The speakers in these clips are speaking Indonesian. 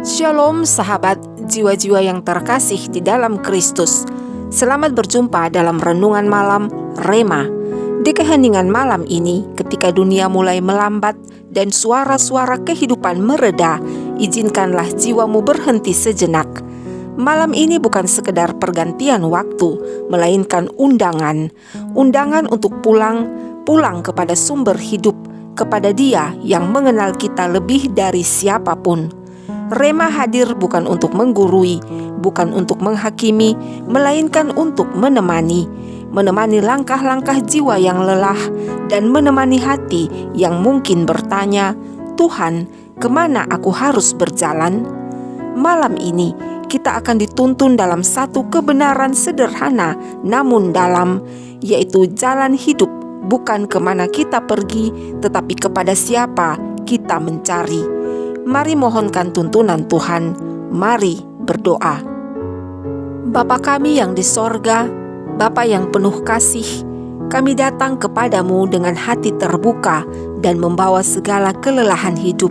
Shalom sahabat jiwa-jiwa yang terkasih di dalam Kristus. Selamat berjumpa dalam renungan malam Rema. Di keheningan malam ini, ketika dunia mulai melambat dan suara-suara kehidupan mereda, izinkanlah jiwamu berhenti sejenak. Malam ini bukan sekedar pergantian waktu, melainkan undangan untuk pulang kepada sumber hidup, kepada Dia yang mengenal kita lebih dari siapapun. Rema hadir bukan untuk menggurui, bukan untuk menghakimi, melainkan untuk menemani langkah-langkah jiwa yang lelah, dan menemani hati yang mungkin bertanya, "Tuhan, kemana aku harus berjalan?" Malam ini kita akan dituntun dalam satu kebenaran sederhana namun dalam, yaitu jalan hidup bukan kemana kita pergi, tetapi kepada siapa kita mencari. Mari mohonkan tuntunan Tuhan, mari berdoa. Bapa kami yang di sorga, Bapa yang penuh kasih, kami datang kepadamu dengan hati terbuka dan membawa segala kelelahan hidup.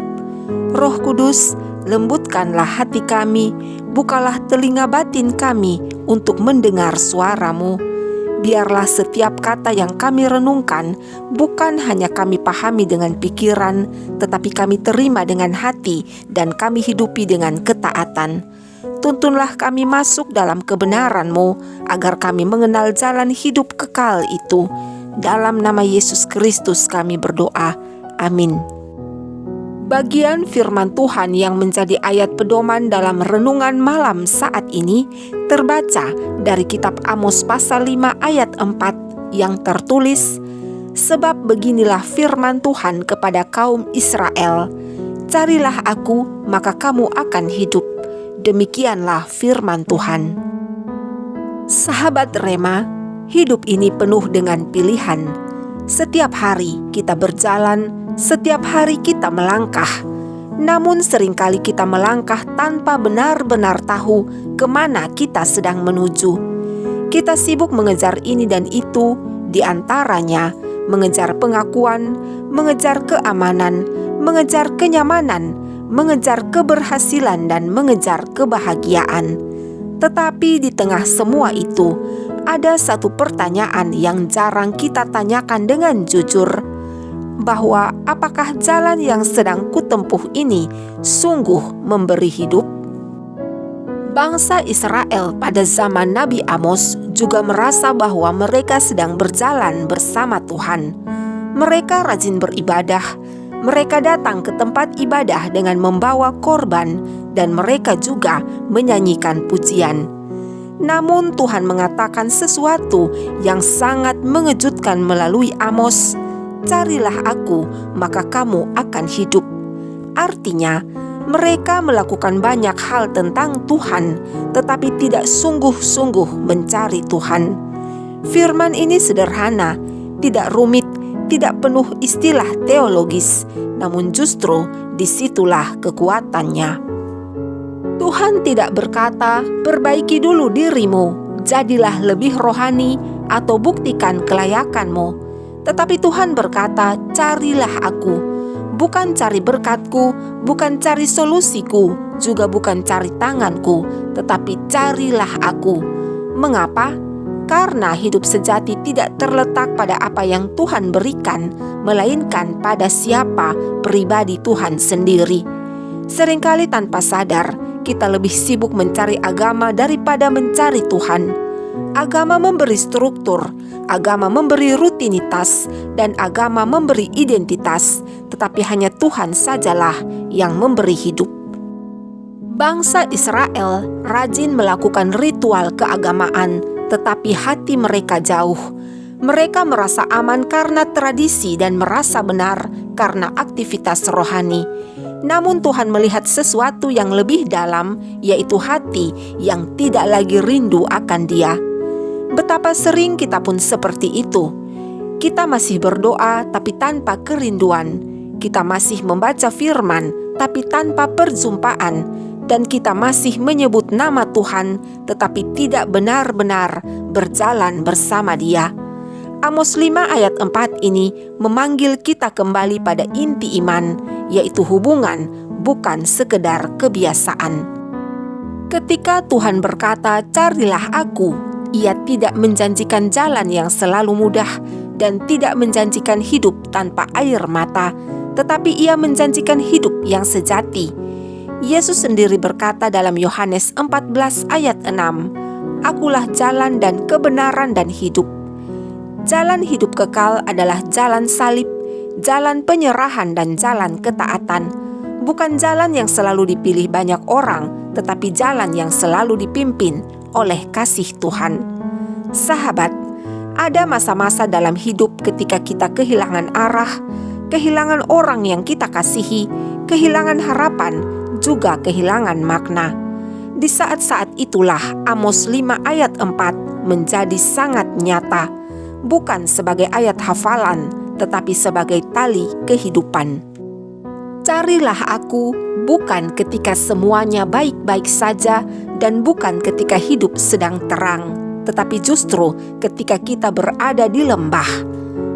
Roh Kudus, lembutkanlah hati kami, bukalah telinga batin kami untuk mendengar suara-Mu. Biarlah setiap kata yang kami renungkan bukan hanya kami pahami dengan pikiran, tetapi kami terima dengan hati dan kami hidupi dengan ketaatan. Tuntunlah kami masuk dalam kebenaran-Mu, agar kami mengenal jalan hidup kekal itu. Dalam nama Yesus Kristus kami berdoa. Amin. Bagian firman Tuhan yang menjadi ayat pedoman dalam renungan malam saat ini terbaca dari kitab Amos pasal 5 ayat 4 yang tertulis, "Sebab beginilah firman Tuhan kepada kaum Israel, carilah aku maka kamu akan hidup. Demikianlah firman Tuhan." Sahabat Rema, hidup ini penuh dengan pilihan. Setiap hari kita berjalan, setiap hari kita melangkah. Namun seringkali kita melangkah tanpa benar-benar tahu kemana kita sedang menuju. Kita sibuk mengejar ini dan itu, di antaranya mengejar pengakuan, mengejar keamanan, mengejar kenyamanan, mengejar keberhasilan, dan mengejar kebahagiaan. Tetapi di tengah semua itu, ada satu pertanyaan yang jarang kita tanyakan dengan jujur, bahwa apakah jalan yang sedang kutempuh ini sungguh memberi hidup? Bangsa Israel pada zaman Nabi Amos juga merasa bahwa mereka sedang berjalan bersama Tuhan. Mereka rajin beribadah, mereka datang ke tempat ibadah dengan membawa korban, dan mereka juga menyanyikan pujian. Namun Tuhan mengatakan sesuatu yang sangat mengejutkan melalui Amos, "Carilah aku, maka kamu akan hidup." Artinya, mereka melakukan banyak hal tentang Tuhan, tetapi tidak sungguh-sungguh mencari Tuhan. Firman ini sederhana, tidak rumit, tidak penuh istilah teologis, namun justru disitulah kekuatannya. Tuhan tidak berkata, "Perbaiki dulu dirimu, jadilah lebih rohani, atau buktikan kelayakanmu." Tetapi Tuhan berkata, "Carilah aku." Bukan cari berkat-Ku, bukan cari solusiku, juga bukan cari tanganku, tetapi carilah aku. Mengapa? Karena hidup sejati tidak terletak pada apa yang Tuhan berikan, melainkan pada siapa pribadi Tuhan sendiri. Seringkali tanpa sadar, kita lebih sibuk mencari agama daripada mencari Tuhan. Agama memberi struktur, agama memberi rutinitas, dan agama memberi identitas, tetapi hanya Tuhan sajalah yang memberi hidup. Bangsa Israel rajin melakukan ritual keagamaan, tetapi hati mereka jauh. Mereka merasa aman karena tradisi dan merasa benar karena aktivitas rohani. Namun Tuhan melihat sesuatu yang lebih dalam, yaitu hati yang tidak lagi rindu akan Dia. Betapa sering kita pun seperti itu. Kita masih berdoa tapi tanpa kerinduan. Kita masih membaca firman tapi tanpa perjumpaan. Dan kita masih menyebut nama Tuhan tetapi tidak benar-benar berjalan bersama Dia. Amos 5 ayat 4 ini memanggil kita kembali pada inti iman, yaitu hubungan, bukan sekedar kebiasaan. Ketika Tuhan berkata, "Carilah Aku," Ia tidak menjanjikan jalan yang selalu mudah dan tidak menjanjikan hidup tanpa air mata, tetapi Ia menjanjikan hidup yang sejati. Yesus sendiri berkata dalam Yohanes 14 ayat 6, "Akulah jalan dan kebenaran dan hidup." Jalan hidup kekal adalah jalan salib, jalan penyerahan dan jalan ketaatan. Bukan jalan yang selalu dipilih banyak orang, tetapi jalan yang selalu dipimpin oleh kasih Tuhan. Sahabat, ada masa-masa dalam hidup ketika kita kehilangan arah, kehilangan orang yang kita kasihi, kehilangan harapan, juga kehilangan makna. Di saat-saat itulah Amos 5 ayat 4 menjadi sangat nyata, bukan sebagai ayat hafalan, tetapi sebagai tali kehidupan. Carilah Aku bukan ketika semuanya baik-baik saja dan bukan ketika hidup sedang terang, tetapi justru ketika kita berada di lembah.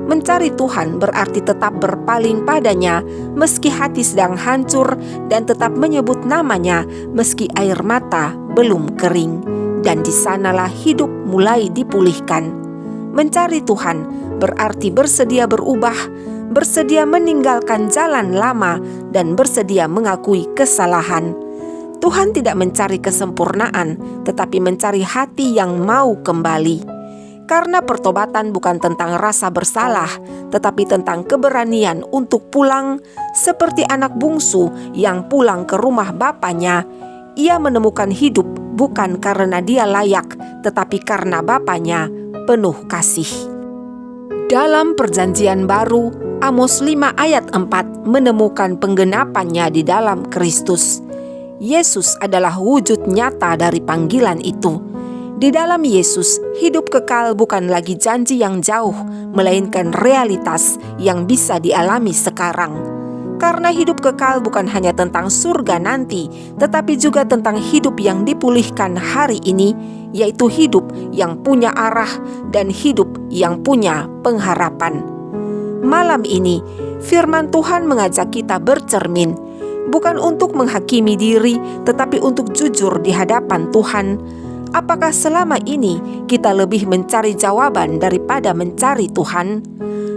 Mencari Tuhan berarti tetap berpaling padanya meski hati sedang hancur dan tetap menyebut namanya meski air mata belum kering. Dan di sanalah hidup mulai dipulihkan. Mencari Tuhan berarti bersedia berubah, bersedia meninggalkan jalan lama dan bersedia mengakui kesalahan. Tuhan tidak mencari kesempurnaan, tetapi mencari hati yang mau kembali. Karena pertobatan bukan tentang rasa bersalah, tetapi tentang keberanian untuk pulang seperti anak bungsu yang pulang ke rumah bapaknya. Ia menemukan hidup bukan karena dia layak, tetapi karena bapaknya penuh kasih. Dalam Perjanjian Baru, Amos 5 ayat 4 menemukan penggenapannya di dalam Kristus. Yesus adalah wujud nyata dari panggilan itu. Di dalam Yesus, hidup kekal bukan lagi janji yang jauh, melainkan realitas yang bisa dialami sekarang. Karena hidup kekal bukan hanya tentang surga nanti, tetapi juga tentang hidup yang dipulihkan hari ini, yaitu hidup yang punya arah dan hidup yang punya pengharapan. Malam ini, firman Tuhan mengajak kita bercermin, bukan untuk menghakimi diri, tetapi untuk jujur di hadapan Tuhan. Apakah selama ini kita lebih mencari jawaban daripada mencari Tuhan?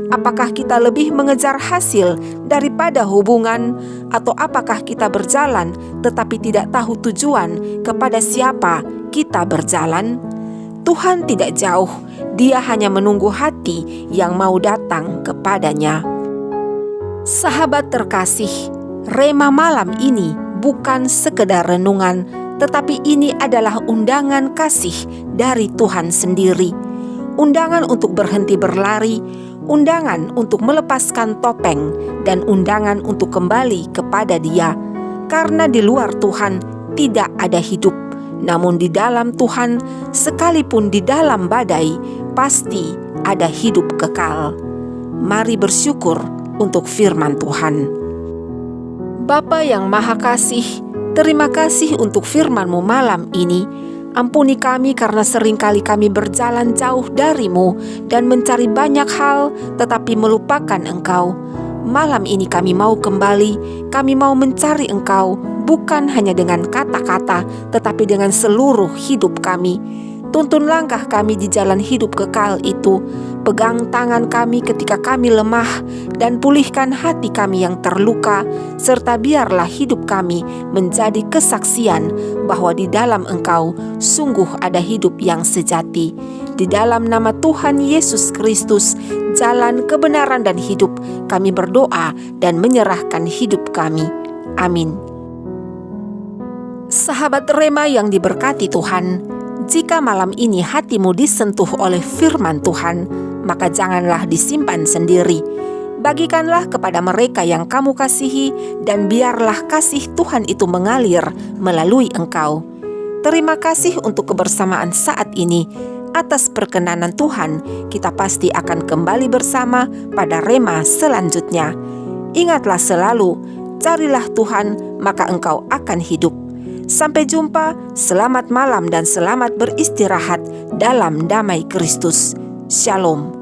Apakah kita lebih mengejar hasil daripada hubungan? Atau apakah kita berjalan tetapi tidak tahu tujuan kepada siapa kita berjalan? Tuhan tidak jauh, Dia hanya menunggu hati yang mau datang kepadanya. Sahabat terkasih, Rema malam ini bukan sekedar renungan, tetapi ini adalah undangan kasih dari Tuhan sendiri. Undangan untuk berhenti berlari, undangan untuk melepaskan topeng, dan undangan untuk kembali kepada Dia. Karena di luar Tuhan tidak ada hidup, namun di dalam Tuhan, sekalipun di dalam badai, pasti ada hidup kekal. Mari bersyukur untuk firman Tuhan. Bapa yang Maha Kasih, terima kasih untuk firman-Mu malam ini. Ampuni kami karena seringkali kami berjalan jauh dari-Mu dan mencari banyak hal tetapi melupakan Engkau. Malam ini kami mau kembali, kami mau mencari Engkau, bukan hanya dengan kata-kata tetapi dengan seluruh hidup kami. Tuntun langkah kami di jalan hidup kekal itu. Pegang tangan kami ketika kami lemah dan pulihkan hati kami yang terluka, serta biarlah hidup kami menjadi kesaksian bahwa di dalam Engkau sungguh ada hidup yang sejati. Di dalam nama Tuhan Yesus Kristus, jalan kebenaran dan hidup, kami berdoa dan menyerahkan hidup kami. Amin. Sahabat Rema yang diberkati Tuhan, jika malam ini hatimu disentuh oleh firman Tuhan, maka janganlah disimpan sendiri. Bagikanlah kepada mereka yang kamu kasihi, dan biarlah kasih Tuhan itu mengalir melalui engkau. Terima kasih untuk kebersamaan saat ini. Atas perkenanan Tuhan, kita pasti akan kembali bersama pada Rema selanjutnya. Ingatlah selalu, carilah Tuhan, maka engkau akan hidup. Sampai jumpa, selamat malam dan selamat beristirahat dalam damai Kristus. Shalom.